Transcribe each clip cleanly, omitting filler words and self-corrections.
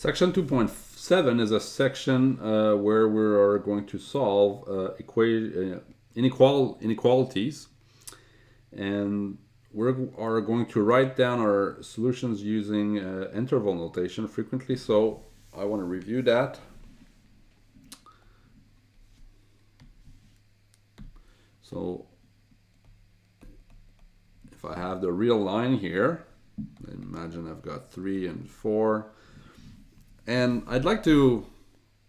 Section 2.7 is a section where we are going to solve inequalities, and we are going to write down our solutions using interval notation frequently. So I want to review that. So if I have the real line here, imagine I've got 3 and 4. And I'd like to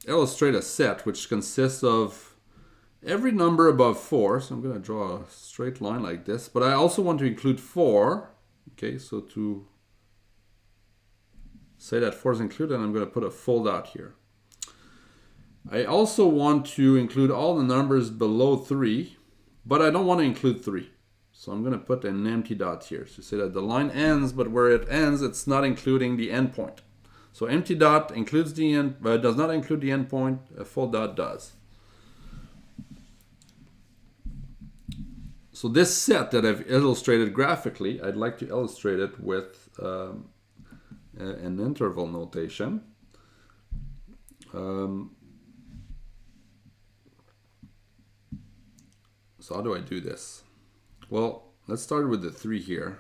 illustrate a set which consists of every number above 4. So I'm going to draw a straight line like this. But I also want to include 4. Okay, so to say that 4 is included, I'm going to put a full dot here. I also want to include all the numbers below 3, but I don't want to include 3. So I'm going to put an empty dot here to say that the line ends, but where it ends, it's not including the endpoint. So empty dot includes the end, but does not include the endpoint. A full dot does. So this set that I've illustrated graphically, I'd like to illustrate it with an interval notation. So how do I do this? Well, let's start with the 3 here.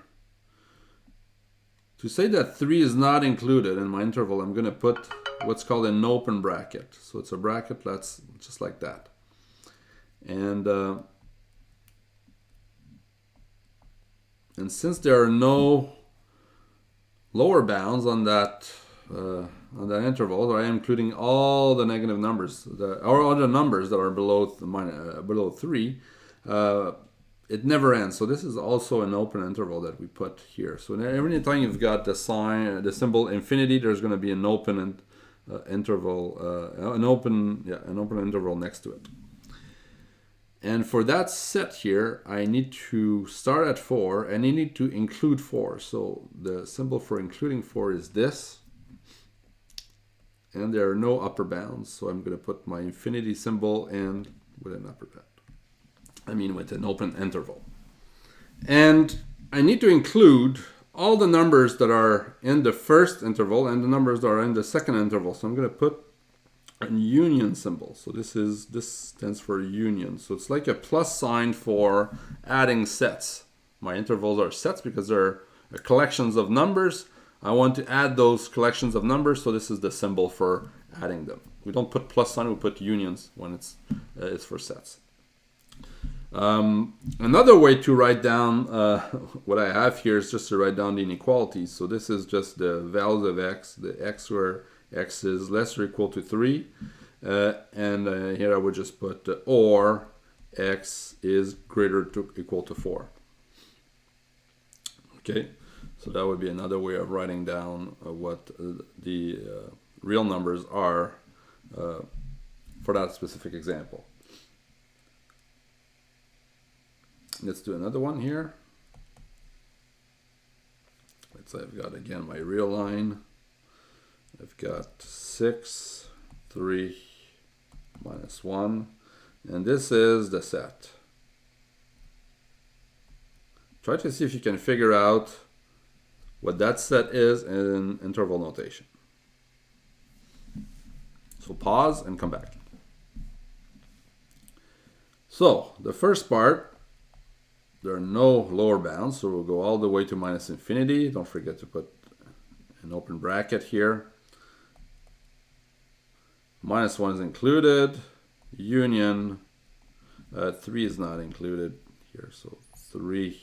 To say that 3 is not included in my interval, I'm going to put what's called an open bracket. So it's a bracket that's just like that. And since there are no lower bounds on that interval, I am including all the negative numbers, or other numbers that are below 3. It never ends. So this is also an open interval that we put here. So every time you've got the sign, the symbol infinity, there's going to be an open interval, an open interval next to it. And for that set here, I need to start at 4, and I need to include 4. So the symbol for including 4 is this, and there are no upper bounds. So I'm going to put my infinity symbol in with an upper bound. With an open interval. And I need to include all the numbers that are in the first interval and the numbers that are in the second interval. So I'm going to put a union symbol. So this stands for union. So it's like a plus sign for adding sets. My intervals are sets because they're collections of numbers. I want to add those collections of numbers, so this is the symbol for adding them. We don't put plus sign, we put unions when it's for sets. Another way to write down what I have here is just to write down the inequalities. So this is just the values of x, the x where x is less or equal to 3. And here I would just put or x is greater to equal to 4. Okay, so that would be another way of writing down what the real numbers are for that specific example. Let's do another one here. Let's say I've got again my real line. I've got 6, 3, minus 1, and this is the set. Try to see if you can figure out what that set is in interval notation. So pause and come back. So the first part, there are no lower bounds, so we'll go all the way to minus infinity. Don't forget to put an open bracket here. Minus 1 is included. Union 3 is not included here, so 3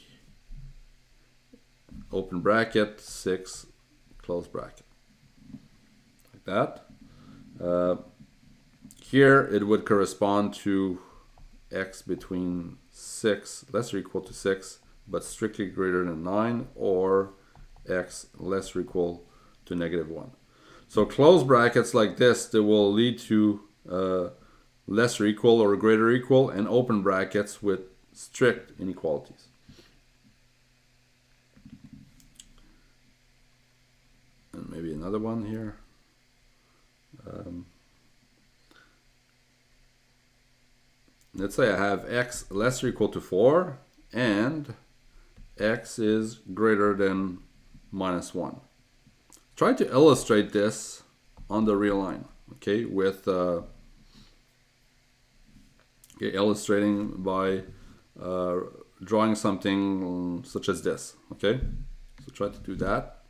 open bracket, 6 close bracket, like that. Here it would correspond to x between 6 less or equal to 6 but strictly greater than 9, or x less or equal to negative 1. So close brackets like this, they will lead to less or equal or greater or equal, and open brackets with strict inequalities. And maybe another one here. Let's say I have x less or equal to 4 and x is greater than minus 1. Try to illustrate this on the real line, okay, with illustrating by drawing something such as this, okay? So try to do that.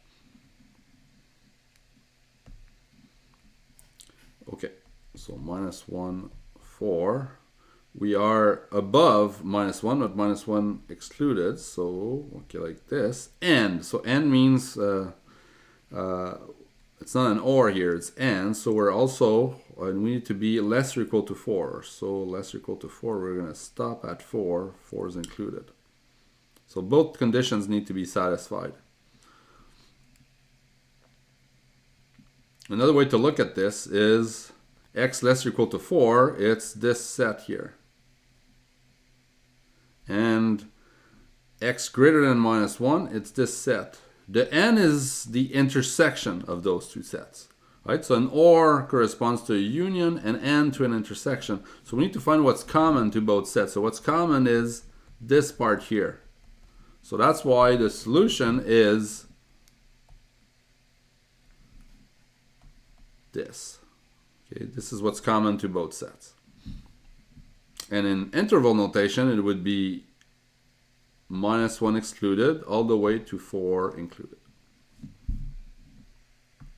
Okay, so -1, 4. We are above -1, but -1 excluded, so okay, like this. And so n means it's not an or here, it's and. So we're also, and we need to be less or equal to 4. So less or equal to 4, we're going to stop at 4. 4 is included. So both conditions need to be satisfied. Another way to look at this is x less or equal to 4, it's this set here. And x greater than -1, it's this set. The n is the intersection of those two sets, right? So an or corresponds to a union and n to an intersection. So we need to find what's common to both sets. So what's common is this part here. So that's why the solution is this. Okay, this is what's common to both sets. And in interval notation, it would be -1 excluded all the way to 4 included.